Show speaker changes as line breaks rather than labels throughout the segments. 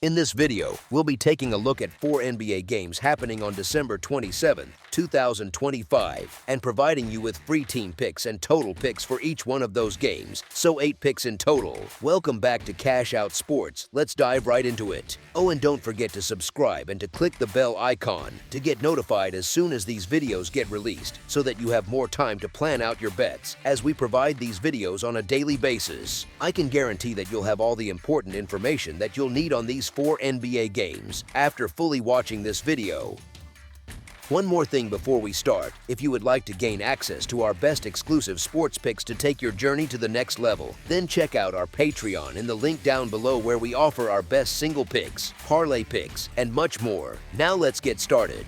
In this video, we'll be taking a look at 4 NBA games happening on December 27, 2025, and providing you with free team picks and total picks for each one of those games, so 8 picks in total. Welcome back to Cash Out Sports. Let's dive right into it. Oh, and don't forget to subscribe and to click the bell icon to get notified as soon as these videos get released, so that you have more time to plan out your bets as we provide these videos on a daily basis. I can guarantee that you'll have all the important information that you'll need on these 4 NBA games after fully watching this video. One more thing before we start: if you would like to gain access to our best exclusive sports picks to take your journey to the next level, then check out our Patreon in the link down below, where we offer our best single picks, parlay picks, and much more. Now let's get started.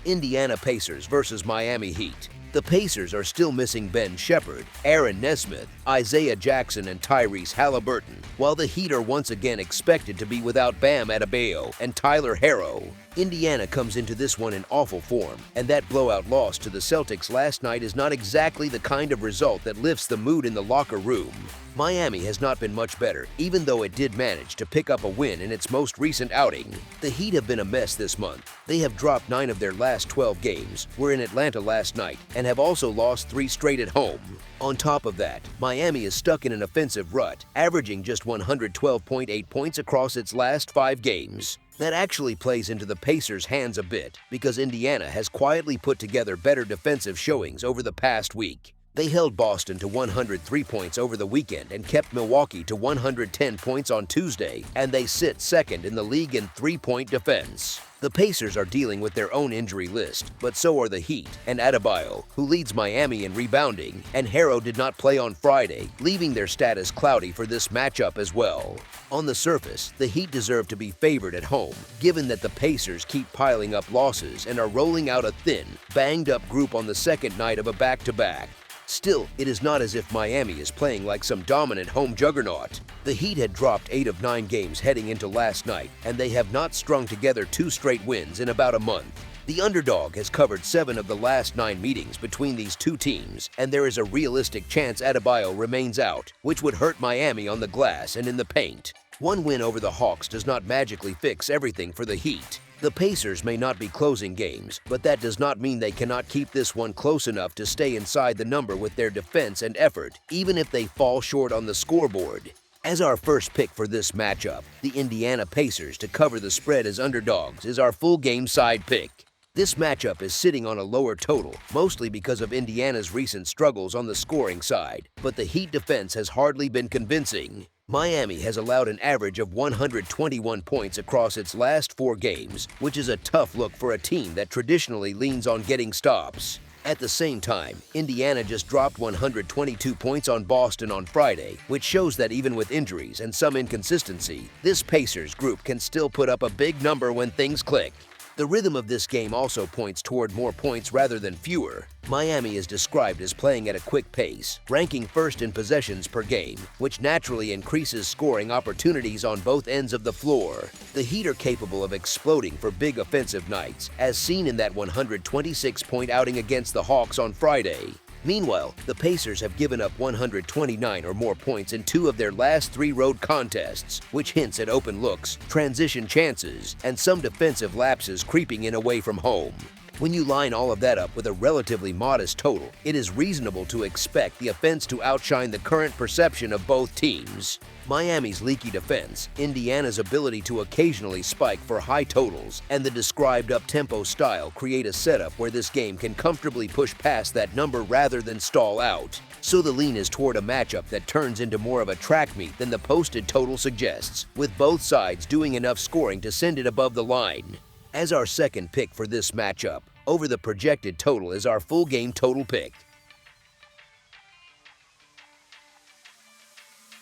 Indiana Pacers versus Miami Heat. The Pacers are still missing Ben Shepherd, Aaron Nesmith, Isaiah Jackson, and Tyrese Halliburton, while the Heat are once again expected to be without Bam Adebayo and Tyler Herro. Indiana comes into this one in awful form, and that blowout loss to the Celtics last night is not exactly the kind of result that lifts the mood in the locker room. Miami has not been much better, even though it did manage to pick up a win in its most recent outing. The Heat have been a mess this month. They have dropped 9 of their last 12 games, were in Atlanta last night, and have also lost 3 straight at home. On top of that, Miami is stuck in an offensive rut, averaging just 112.8 points across its last 5 games. That actually plays into the Pacers' hands a bit, because Indiana has quietly put together better defensive showings over the past week. They held Boston to 103 points over the weekend and kept Milwaukee to 110 points on Tuesday, and they sit second in the league in three-point defense. The Pacers are dealing with their own injury list, but so are the Heat and Adebayo, who leads Miami in rebounding, and Herro did not play on Friday, leaving their status cloudy for this matchup as well. On the surface, the Heat deserve to be favored at home, given that the Pacers keep piling up losses and are rolling out a thin, banged-up group on the second night of a back-to-back. Still, it is not as if Miami is playing like some dominant home juggernaut. The Heat had dropped 8 of 9 games heading into last night, and they have not strung together 2 straight wins in about a month. The underdog has covered 7 of the last 9 meetings between these two teams, and there is a realistic chance Adebayo remains out, which would hurt Miami on the glass and in the paint. One win over the Hawks does not magically fix everything for the Heat. The Pacers may not be closing games, but that does not mean they cannot keep this one close enough to stay inside the number with their defense and effort, even if they fall short on the scoreboard. As our first pick for this matchup, the Indiana Pacers to cover the spread as underdogs is our full game side pick. This matchup is sitting on a lower total, mostly because of Indiana's recent struggles on the scoring side, but the Heat defense has hardly been convincing. Miami has allowed an average of 121 points across its last 4 games, which is a tough look for a team that traditionally leans on getting stops. At the same time, Indiana just dropped 122 points on Boston on Friday, which shows that even with injuries and some inconsistency, this Pacers group can still put up a big number when things click. The rhythm of this game also points toward more points rather than fewer. Miami is described as playing at a quick pace, ranking first in possessions per game, which naturally increases scoring opportunities on both ends of the floor. The Heat are capable of exploding for big offensive nights, as seen in that 126-point outing against the Hawks on Friday. Meanwhile, the Pacers have given up 129 or more points in 2 of their last 3 road contests, which hints at open looks, transition chances, and some defensive lapses creeping in away from home. When you line all of that up with a relatively modest total, it is reasonable to expect the offense to outshine the current perception of both teams. Miami's leaky defense, Indiana's ability to occasionally spike for high totals, and the described up-tempo style create a setup where this game can comfortably push past that number rather than stall out. So the lean is toward a matchup that turns into more of a track meet than the posted total suggests, with both sides doing enough scoring to send it above the line. As our second pick for this matchup, over the projected total is our full game total pick.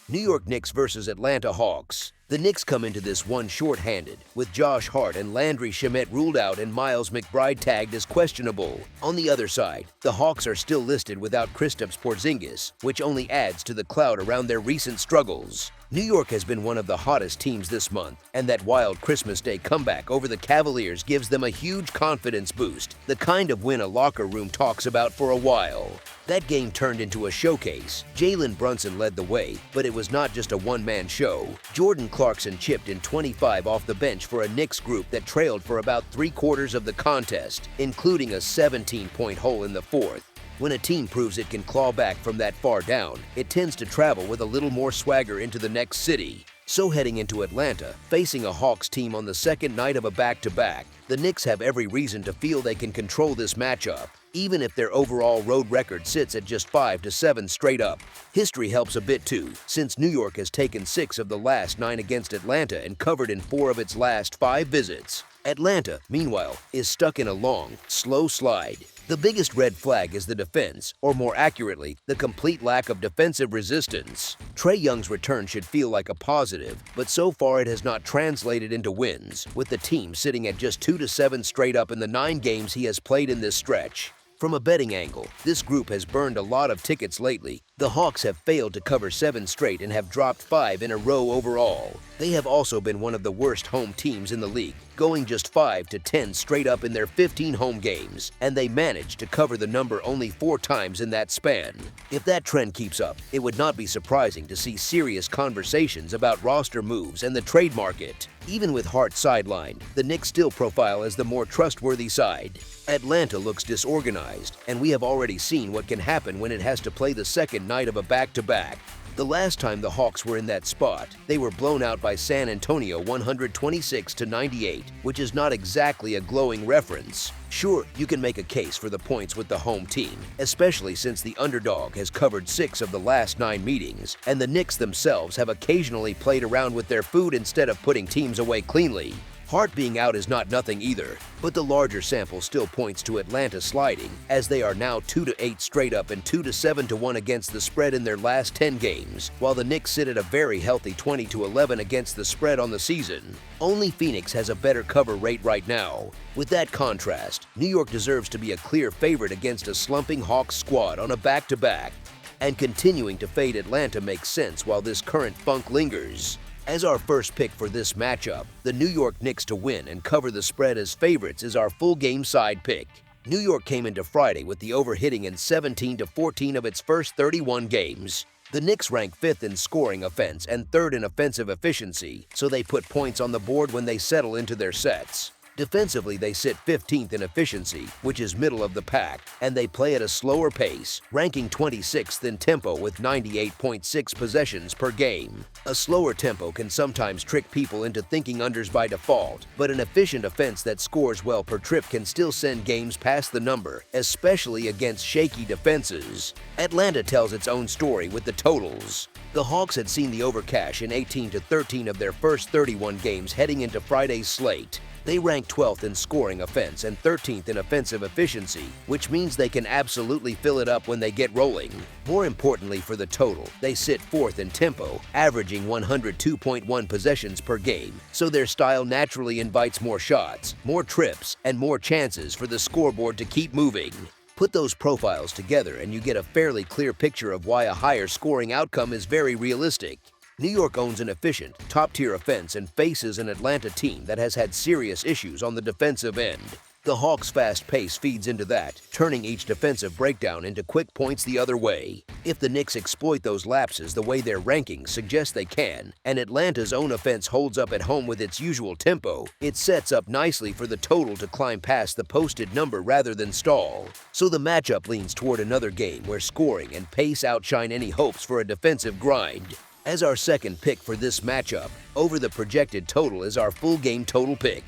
New York Knicks versus Atlanta Hawks. The Knicks come into this one short-handed, with Josh Hart and Landry Shamet ruled out and Miles McBride tagged as questionable. On the other side, the Hawks are still listed without Kristaps Porzingis, which only adds to the cloud around their recent struggles. New York has been one of the hottest teams this month, and that wild Christmas Day comeback over the Cavaliers gives them a huge confidence boost, the kind of win a locker room talks about for a while. That game turned into a showcase. Jalen Brunson led the way, but it was not just a one-man show. Jordan Clarkson chipped in 25 off the bench for a Knicks group that trailed for about three-quarters of the contest, including a 17-point hole in the fourth. When a team proves it can claw back from that far down, it tends to travel with a little more swagger into the next city. So heading into Atlanta, facing a Hawks team on the second night of a back-to-back, the Knicks have every reason to feel they can control this matchup, even if their overall road record sits at just 5-7 straight up. History helps a bit too, since New York has taken 6 of the last 9 against Atlanta and covered in 4 of its last 5 visits. Atlanta, meanwhile, is stuck in a long, slow slide. The biggest red flag is the defense, or more accurately, the complete lack of defensive resistance. Trae Young's return should feel like a positive, but so far it has not translated into wins, with the team sitting at just 2-7 straight up in the 9 games he has played in this stretch. From a betting angle, this group has burned a lot of tickets lately. The Hawks have failed to cover 7 straight and have dropped 5 in a row overall. They have also been one of the worst home teams in the league, going just 5-10 straight up in their 15 home games, and they managed to cover the number only 4 times in that span. If that trend keeps up, it would not be surprising to see serious conversations about roster moves and the trade market. Even with Hart sidelined, the Knicks still profile as the more trustworthy side. Atlanta looks disorganized, and we have already seen what can happen when it has to play the second night of a back-to-back. The last time the Hawks were in that spot, they were blown out by San Antonio 126-98, which is not exactly a glowing reference. Sure, you can make a case for the points with the home team, especially since the underdog has covered 6 of the last 9 meetings, and the Knicks themselves have occasionally played around with their food instead of putting teams away cleanly. Hart being out is not nothing either, but the larger sample still points to Atlanta sliding, as they are now 2-8 straight up and 2-7-1 against the spread in their last 10 games, while the Knicks sit at a very healthy 20-11 against the spread on the season. Only Phoenix has a better cover rate right now. With that contrast, New York deserves to be a clear favorite against a slumping Hawks squad on a back-to-back, and continuing to fade Atlanta makes sense while this current funk lingers. As our first pick for this matchup, the New York Knicks to win and cover the spread as favorites is our full game side pick. New York came into Friday with the over hitting in 17-14 of its first 31 games. The Knicks rank 5th in scoring offense and 3rd in offensive efficiency, so they put points on the board when they settle into their sets. Defensively, they sit 15th in efficiency, which is middle of the pack, and they play at a slower pace, ranking 26th in tempo with 98.6 possessions per game. A slower tempo can sometimes trick people into thinking unders by default, but an efficient offense that scores well per trip can still send games past the number, especially against shaky defenses. Atlanta tells its own story with the totals. The Hawks had seen the over cash in 18-13 of their first 31 games heading into Friday's slate. They rank 12th in scoring offense and 13th in offensive efficiency, which means they can absolutely fill it up when they get rolling. More importantly for the total, they sit 4th in tempo, averaging 102.1 possessions per game, so their style naturally invites more shots, more trips, and more chances for the scoreboard to keep moving. Put those profiles together and you get a fairly clear picture of why a higher scoring outcome is very realistic. New York owns an efficient, top-tier offense and faces an Atlanta team that has had serious issues on the defensive end. The Hawks' fast pace feeds into that, turning each defensive breakdown into quick points the other way. If the Knicks exploit those lapses the way their rankings suggest they can, and Atlanta's own offense holds up at home with its usual tempo, it sets up nicely for the total to climb past the posted number rather than stall. So the matchup leans toward another game where scoring and pace outshine any hopes for a defensive grind. As our second pick for this matchup, over the projected total is our full game total pick.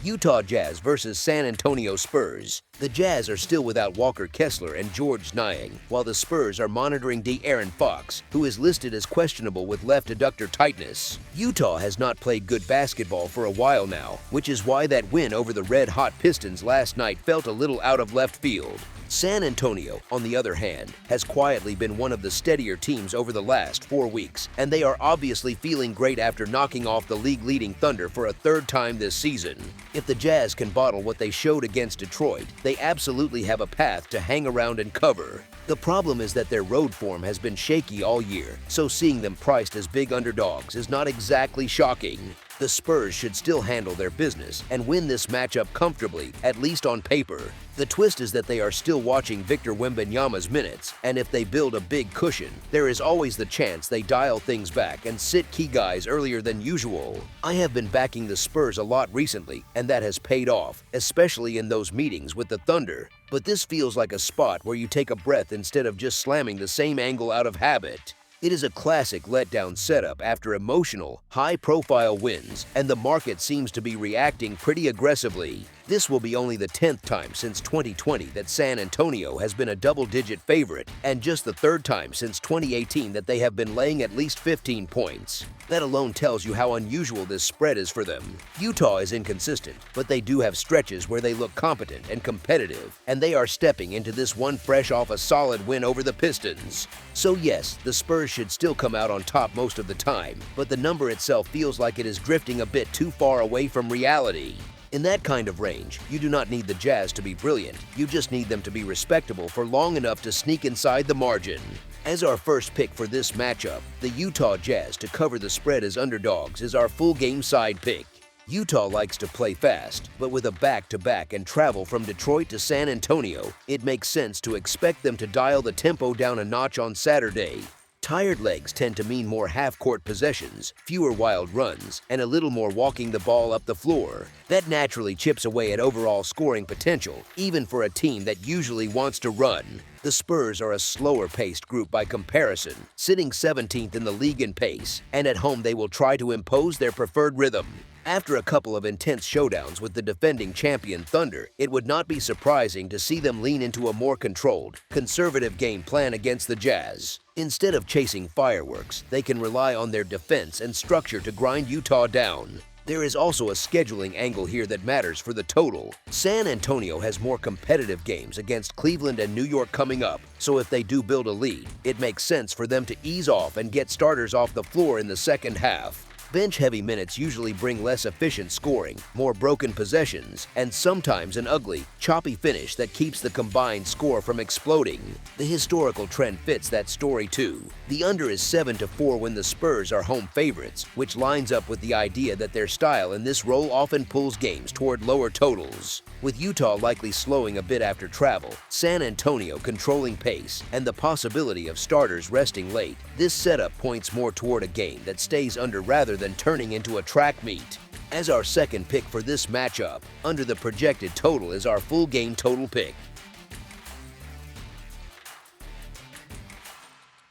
Utah Jazz versus San Antonio Spurs. The Jazz are still without Walker Kessler and George Niang, while the Spurs are monitoring De'Aaron Fox, who is listed as questionable with left adductor tightness. Utah has not played good basketball for a while now, which is why that win over the red-hot Pistons last night felt a little out of left field. San Antonio, on the other hand, has quietly been one of the steadier teams over the last 4 weeks, and they are obviously feeling great after knocking off the league-leading Thunder for a 3rd time this season. If the Jazz can bottle what they showed against Detroit, they absolutely have a path to hang around and cover. The problem is that their road form has been shaky all year, so seeing them priced as big underdogs is not exactly shocking. The Spurs should still handle their business and win this matchup comfortably, at least on paper. The twist is that they are still watching Victor Wembanyama's minutes, and if they build a big cushion, there is always the chance they dial things back and sit key guys earlier than usual. I have been backing the Spurs a lot recently, and that has paid off, especially in those meetings with the Thunder. But this feels like a spot where you take a breath instead of just slamming the same angle out of habit. It is a classic letdown setup after emotional, high-profile wins, and the market seems to be reacting pretty aggressively. This will be only the 10th time since 2020 that San Antonio has been a double-digit favorite, and just the 3rd time since 2018 that they have been laying at least 15 points. That alone tells you how unusual this spread is for them. Utah is inconsistent, but they do have stretches where they look competent and competitive, and they are stepping into this one fresh off a solid win over the Pistons. So yes, the Spurs should still come out on top most of the time, but the number itself feels like it is drifting a bit too far away from reality. In that kind of range, you do not need the Jazz to be brilliant, you just need them to be respectable for long enough to sneak inside the margin. As our first pick for this matchup, the Utah Jazz to cover the spread as underdogs is our full game side pick. Utah likes to play fast, but with a back-to-back and travel from Detroit to San Antonio, it makes sense to expect them to dial the tempo down a notch on Saturday. Tired legs tend to mean more half-court possessions, fewer wild runs, and a little more walking the ball up the floor. That naturally chips away at overall scoring potential, even for a team that usually wants to run. The Spurs are a slower-paced group by comparison, sitting 17th in the league in pace, and at home they will try to impose their preferred rhythm. After a couple of intense showdowns with the defending champion Thunder, it would not be surprising to see them lean into a more controlled, conservative game plan against the Jazz. Instead of chasing fireworks, they can rely on their defense and structure to grind Utah down. There is also a scheduling angle here that matters for the total. San Antonio has more competitive games against Cleveland and New York coming up, so if they do build a lead, it makes sense for them to ease off and get starters off the floor in the second half. Bench-heavy minutes usually bring less efficient scoring, more broken possessions, and sometimes an ugly, choppy finish that keeps the combined score from exploding. The historical trend fits that story too. The under is 7-4 when the Spurs are home favorites, which lines up with the idea that their style in this role often pulls games toward lower totals. With Utah likely slowing a bit after travel, San Antonio controlling pace, and the possibility of starters resting late, this setup points more toward a game that stays under rather than turning into a track meet. As our second pick for this matchup, under the projected total is our full game total pick.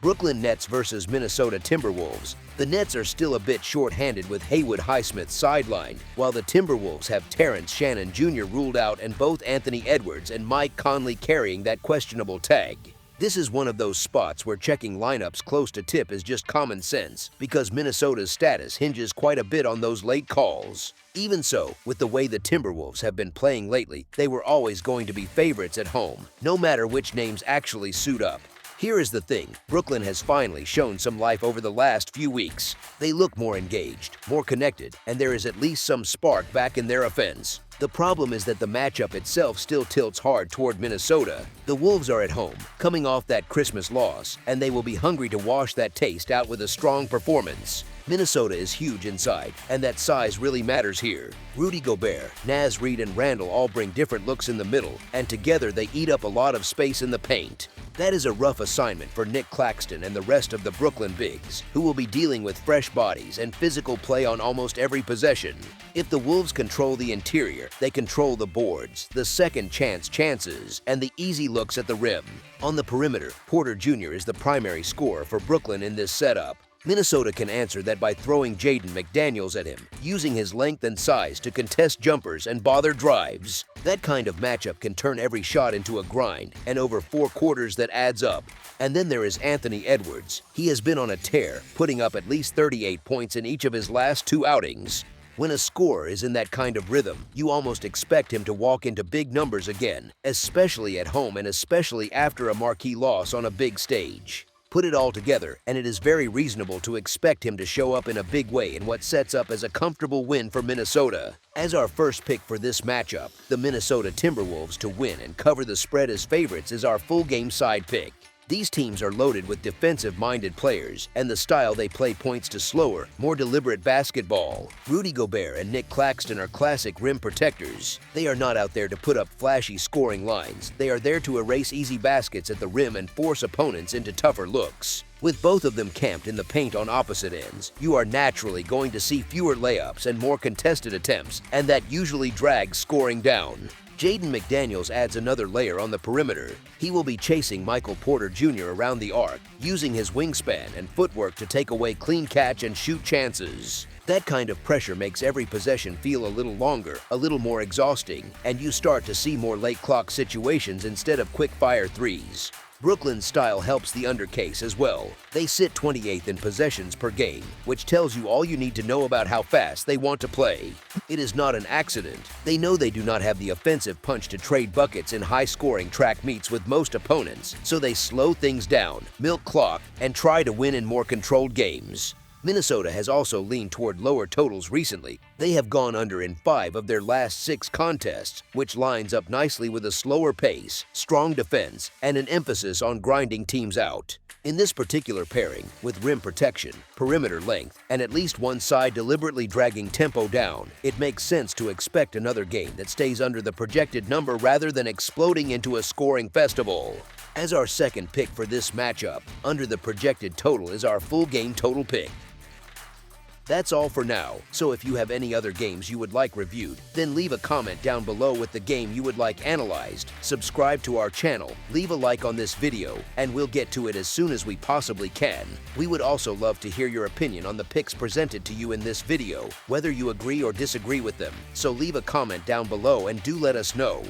Brooklyn Nets versus Minnesota Timberwolves. The Nets are still a bit short-handed with Haywood Highsmith sidelined, while the Timberwolves have Terrence Shannon Jr. ruled out and both Anthony Edwards and Mike Conley carrying that questionable tag. This is one of those spots where checking lineups close to tip is just common sense, because Minnesota's status hinges quite a bit on those late calls. Even so, with the way the Timberwolves have been playing lately, they were always going to be favorites at home, no matter which names actually suit up. Here is the thing, Brooklyn has finally shown some life over the last few weeks. They look more engaged, more connected, and there is at least some spark back in their offense. The problem is that the matchup itself still tilts hard toward Minnesota. The Wolves are at home, coming off that Christmas loss, and they will be hungry to wash that taste out with a strong performance. Minnesota is huge inside, and that size really matters here. Rudy Gobert, Naz Reid, and Randle all bring different looks in the middle, and together they eat up a lot of space in the paint. That is a rough assignment for Nick Claxton and the rest of the Brooklyn Bigs, who will be dealing with fresh bodies and physical play on almost every possession. If the Wolves control the interior, they control the boards, the second chance chances, and the easy looks at the rim. On the perimeter, Porter Jr. is the primary scorer for Brooklyn in this setup. Minnesota can answer that by throwing Jaden McDaniels at him, using his length and size to contest jumpers and bother drives. That kind of matchup can turn every shot into a grind, and over 4 quarters that adds up. And then there is Anthony Edwards. He has been on a tear, putting up at least 38 points in each of his last 2 outings. When a scorer is in that kind of rhythm, you almost expect him to walk into big numbers again, especially at home and especially after a marquee loss on a big stage. Put it all together, and it is very reasonable to expect him to show up in a big way in what sets up as a comfortable win for Minnesota. As our first pick for this matchup, the Minnesota Timberwolves to win and cover the spread as favorites is our full game side pick. These teams are loaded with defensive-minded players, and the style they play points to slower, more deliberate basketball. Rudy Gobert and Nick Claxton are classic rim protectors. They are not out there to put up flashy scoring lines. They are there to erase easy baskets at the rim and force opponents into tougher looks. With both of them camped in the paint on opposite ends, you are naturally going to see fewer layups and more contested attempts, and that usually drags scoring down. Jaden McDaniels adds another layer on the perimeter. He will be chasing Michael Porter Jr. around the arc, using his wingspan and footwork to take away clean catch and shoot chances. That kind of pressure makes every possession feel a little longer, a little more exhausting, and you start to see more late clock situations instead of quick-fire threes. Brooklyn's style helps the undercase as well. They sit 28th in possessions per game, which tells you all you need to know about how fast they want to play. It is not an accident. They know they do not have the offensive punch to trade buckets in high-scoring track meets with most opponents, so they slow things down, milk clock, and try to win in more controlled games. Minnesota has also leaned toward lower totals recently. They have gone under in 5 of their last 6 contests, which lines up nicely with a slower pace, strong defense, and an emphasis on grinding teams out. In this particular pairing, with rim protection, perimeter length, and at least one side deliberately dragging tempo down, it makes sense to expect another game that stays under the projected number rather than exploding into a scoring festival. As our second pick for this matchup, under the projected total is our full game total pick. That's all for now, so if you have any other games you would like reviewed, then leave a comment down below with the game you would like analyzed, subscribe to our channel, leave a like on this video, and we'll get to it as soon as we possibly can. We would also love to hear your opinion on the picks presented to you in this video, whether you agree or disagree with them, so leave a comment down below and do let us know.